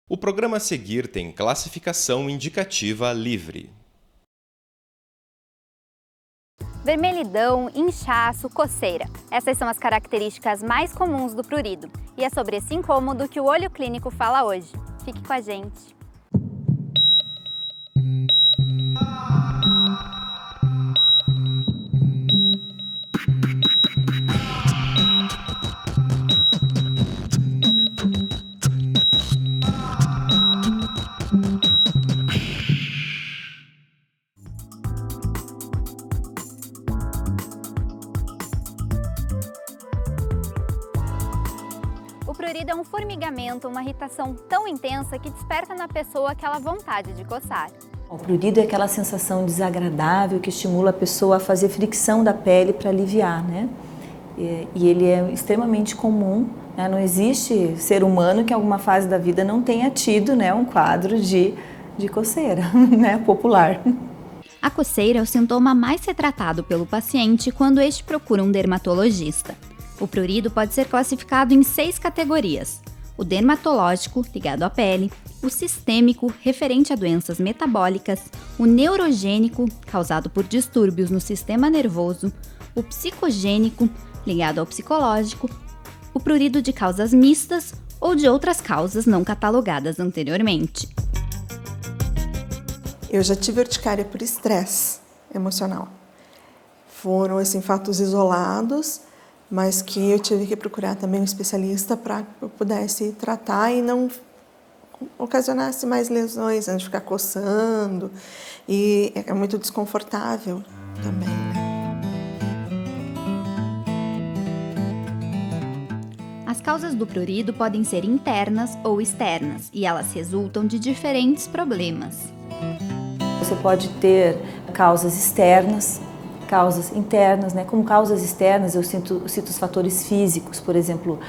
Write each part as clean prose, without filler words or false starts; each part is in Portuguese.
O programa a seguir tem classificação indicativa livre. Vermelhidão, inchaço, coceira. Essas são as características mais comuns do prurido. E é sobre esse incômodo que o Olho Clínico fala hoje. Fique com a gente. O prurido é um formigamento, uma irritação tão intensa que desperta na pessoa aquela vontade de coçar. O prurido é aquela sensação desagradável que estimula a pessoa a fazer fricção da pele para aliviar, né? E ele é extremamente comum, né? Não existe ser humano que em alguma fase da vida não tenha tido, né, um quadro de coceira, né, popular. A coceira é o sintoma mais retratado pelo paciente quando este procura um dermatologista. O prurido pode ser classificado em 6 categorias: o dermatológico, ligado à pele, o sistêmico, referente a doenças metabólicas, o neurogênico, causado por distúrbios no sistema nervoso, o psicogênico, ligado ao psicológico, o prurido de causas mistas ou de outras causas não catalogadas anteriormente. Eu já tive urticária por estresse emocional. Foram fatos isolados, mas que eu tive que procurar também um especialista para que eu pudesse tratar e não ocasionasse mais lesões, de ficar coçando, e é muito desconfortável também, né? As causas do prurido podem ser internas ou externas, e elas resultam de diferentes problemas. Você pode ter causas externas, causas internas, né? Como causas externas, eu cito os fatores físicos, por exemplo,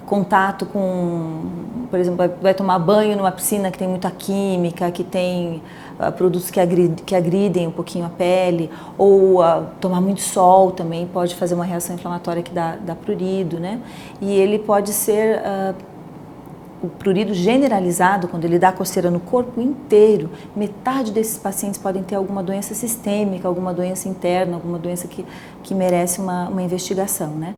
contato com, por exemplo, vai tomar banho numa piscina que tem muita química, que tem produtos que agridem um pouquinho a pele, ou tomar muito sol também pode fazer uma reação inflamatória que dá prurido, né? E ele pode ser o prurido generalizado, quando ele dá coceira no corpo inteiro. Metade desses pacientes podem ter alguma doença sistêmica, alguma doença interna, alguma doença que merece uma investigação, né?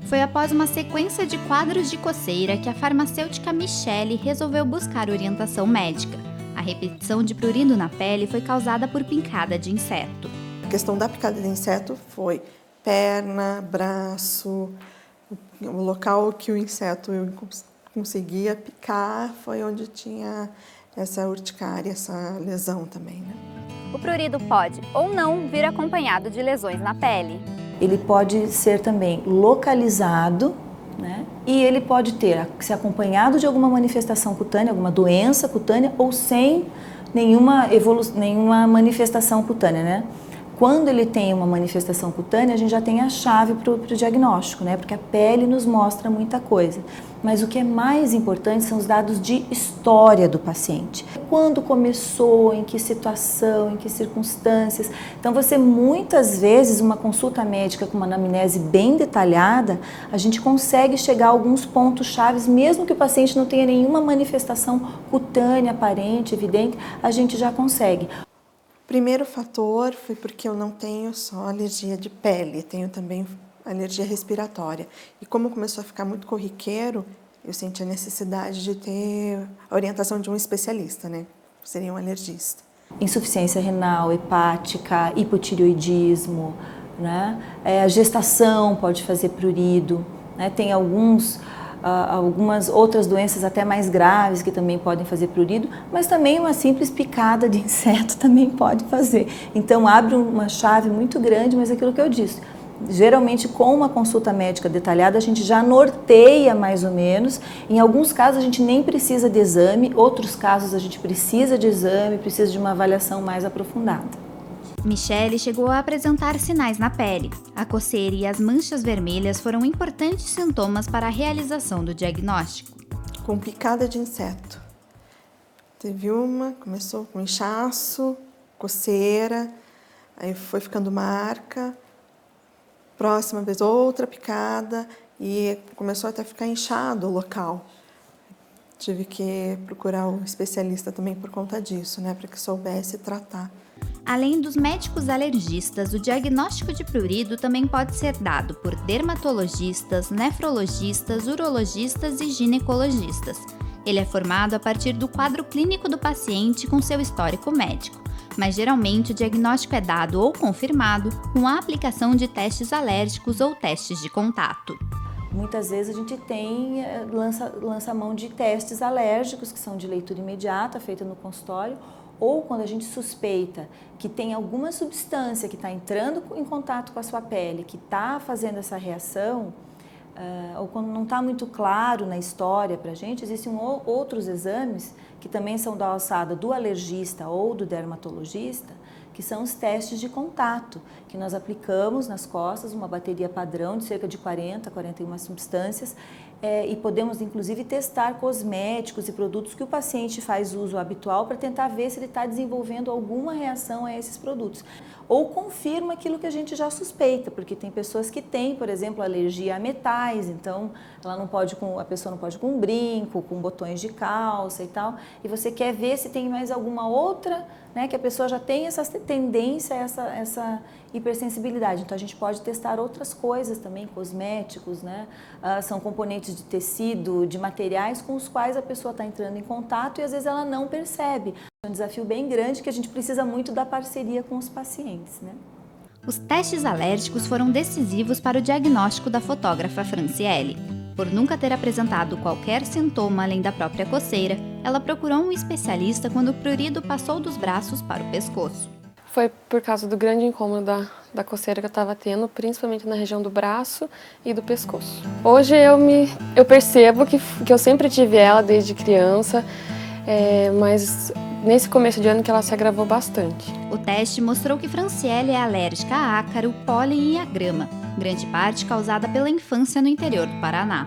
Foi após uma sequência de quadros de coceira que a farmacêutica Michele resolveu buscar orientação médica. A repetição de prurido na pele foi causada por picada de inseto. A questão da picada de inseto foi perna, braço, o local que o inseto conseguia picar foi onde tinha essa urticária, essa lesão também, né? O prurido pode ou não vir acompanhado de lesões na pele. Ele pode ser também localizado, né? E ele pode ser acompanhado de alguma manifestação cutânea, alguma doença cutânea, ou sem nenhuma manifestação cutânea, né? Quando ele tem uma manifestação cutânea, a gente já tem a chave para o diagnóstico, né? Porque a pele nos mostra muita coisa. Mas o que é mais importante são os dados de história do paciente. Quando começou, em que situação, em que circunstâncias. Então, muitas vezes, uma consulta médica com uma anamnese bem detalhada, a gente consegue chegar a alguns pontos chaves, mesmo que o paciente não tenha nenhuma manifestação cutânea aparente, evidente, a gente já consegue. Primeiro fator foi porque eu não tenho só alergia de pele, tenho também alergia respiratória. E como começou a ficar muito corriqueiro, eu senti a necessidade de ter a orientação de um especialista, né? Seria um alergista. Insuficiência renal, hepática, hipotireoidismo, né? A gestação pode fazer prurido, né? Tem algumas outras doenças até mais graves que também podem fazer prurido, mas também uma simples picada de inseto também pode fazer. Então abre uma chave muito grande, mas é aquilo que eu disse, geralmente com uma consulta médica detalhada a gente já norteia mais ou menos. Em alguns casos a gente nem precisa de exame, outros casos a gente precisa de exame, precisa de uma avaliação mais aprofundada. Michele chegou a apresentar sinais na pele. A coceira e as manchas vermelhas foram importantes sintomas para a realização do diagnóstico. Com picada de inseto. Teve uma, começou com inchaço, coceira, aí foi ficando marca. Próxima vez outra picada e começou até a ficar inchado o local. tive que procurar o especialista também por conta disso, né, para que soubesse tratar. Além dos médicos alergistas, o diagnóstico de prurido também pode ser dado por dermatologistas, nefrologistas, urologistas e ginecologistas. Ele é formado a partir do quadro clínico do paciente com seu histórico médico, mas geralmente o diagnóstico é dado ou confirmado com a aplicação de testes alérgicos ou testes de contato. Muitas vezes a gente lança mão de testes alérgicos, que são de leitura imediata, feita no consultório, ou quando a gente suspeita que tem alguma substância que está entrando em contato com a sua pele, que está fazendo essa reação, ou quando não está muito claro na história para a gente, existem outros exames que também são da alçada do alergista ou do dermatologista, que são os testes de contato, que nós aplicamos nas costas uma bateria padrão de cerca de 40, 41 substâncias, e podemos inclusive testar cosméticos e produtos que o paciente faz uso habitual para tentar ver se ele está desenvolvendo alguma reação a esses produtos. Ou confirma aquilo que a gente já suspeita, porque tem pessoas que têm, por exemplo, alergia a metais, então a pessoa não pode com um brinco, com botões de calça e tal, e você quer ver se tem mais alguma outra, né, que a pessoa já tem essa tendência, essa hipersensibilidade. Então a gente pode testar outras coisas também, cosméticos, né? São componentes de tecido, de materiais com os quais a pessoa está entrando em contato e às vezes ela não percebe. É um desafio bem grande que a gente precisa muito da parceria com os pacientes, né? Os testes alérgicos foram decisivos para o diagnóstico da fotógrafa Franciele. Por nunca ter apresentado qualquer sintoma além da própria coceira, ela procurou um especialista quando o prurido passou dos braços para o pescoço. Foi por causa do grande incômodo da coceira que eu estava tendo, principalmente na região do braço e do pescoço. Hoje eu percebo que eu sempre tive ela desde criança, mas nesse começo de ano que ela se agravou bastante. O teste mostrou que Franciele é alérgica a ácaro, pólen e a grama, grande parte causada pela infância no interior do Paraná.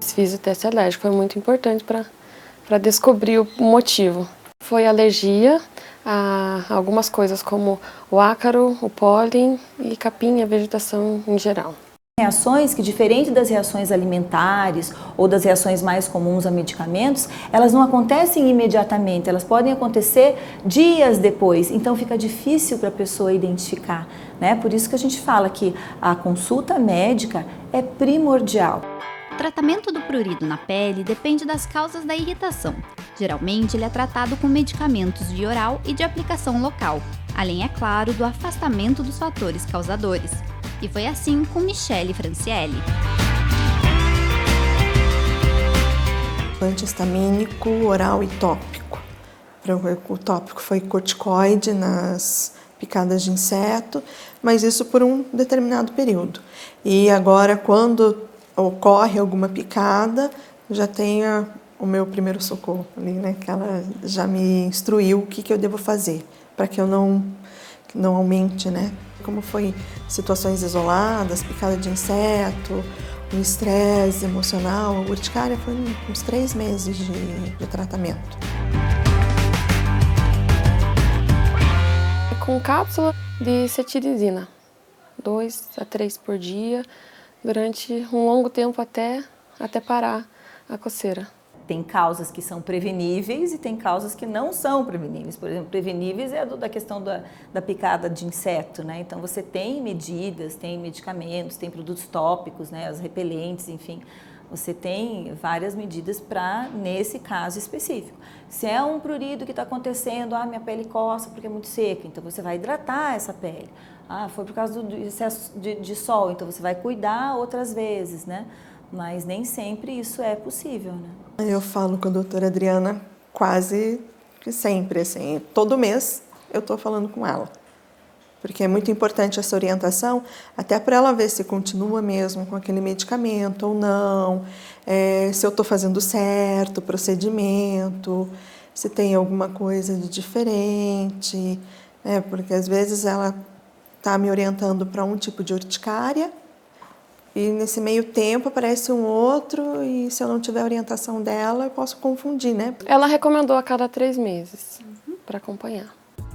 Fiz o teste alérgico, foi muito importante para descobrir o motivo. Foi alergia a algumas coisas como o ácaro, o pólen e capim, a vegetação em geral. Reações que, diferente das reações alimentares ou das reações mais comuns a medicamentos, elas não acontecem imediatamente, elas podem acontecer dias depois, então fica difícil para a pessoa identificar, né? Por isso que a gente fala que a consulta médica é primordial. O tratamento do prurido na pele depende das causas da irritação. Geralmente, ele é tratado com medicamentos via oral e de aplicação local, além, é claro, do afastamento dos fatores causadores. E foi assim com Michele Franciele. Antihistamínico, oral e tópico. O tópico foi corticoide nas picadas de inseto, mas isso por um determinado período. E agora, quando ocorre alguma picada, já tenho o meu primeiro socorro ali, né? Que ela já me instruiu o que eu devo fazer para que eu não aumente, né? Como foi situações isoladas, picada de inseto, um estresse emocional, a urticária foi uns 3 meses de tratamento. Com cápsula de cetirizina, 2 a 3 por dia, durante um longo tempo até parar a coceira. Tem causas que são preveníveis e tem causas que não são preveníveis. Por exemplo, preveníveis é da questão da picada de inseto, né? Então você tem medidas, tem medicamentos, tem produtos tópicos, né? As repelentes, enfim. Você tem várias medidas para nesse caso específico. Se é um prurido que está acontecendo, minha pele coça porque é muito seca, então você vai hidratar essa pele. Foi por causa do excesso de sol, então você vai cuidar outras vezes, né? Mas nem sempre isso é possível, né? Eu falo com a doutora Adriana quase que sempre, assim, todo mês eu estou falando com ela. Porque é muito importante essa orientação, até para ela ver se continua mesmo com aquele medicamento ou não, se eu estou fazendo certo o procedimento, se tem alguma coisa de diferente, porque às vezes ela está me orientando para um tipo de urticária, e nesse meio tempo aparece um outro e se eu não tiver a orientação dela, eu posso confundir, né? Ela recomendou a cada 3 meses para acompanhar.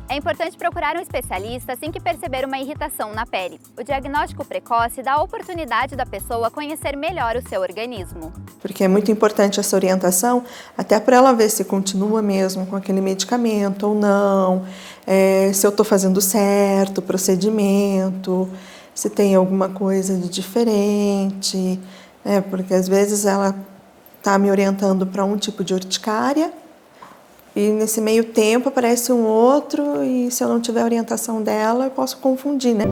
É importante procurar um especialista assim que perceber uma irritação na pele. O diagnóstico precoce dá a oportunidade da pessoa conhecer melhor o seu organismo. Porque é muito importante essa orientação, até para ela ver se continua mesmo com aquele medicamento ou não, se eu estou fazendo certo o procedimento, se tem alguma coisa de diferente, porque às vezes ela está me orientando para um tipo de urticária, e nesse meio tempo aparece um outro e se eu não tiver a orientação dela, eu posso confundir, né?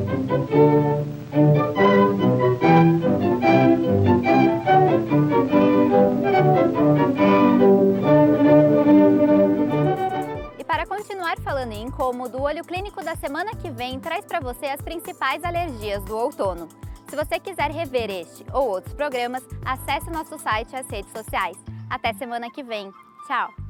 E para continuar falando em incômodo, o Olho Clínico da semana que vem traz para você as principais alergias do outono. Se você quiser rever este ou outros programas, acesse nosso site e as redes sociais. Até semana que vem. Tchau!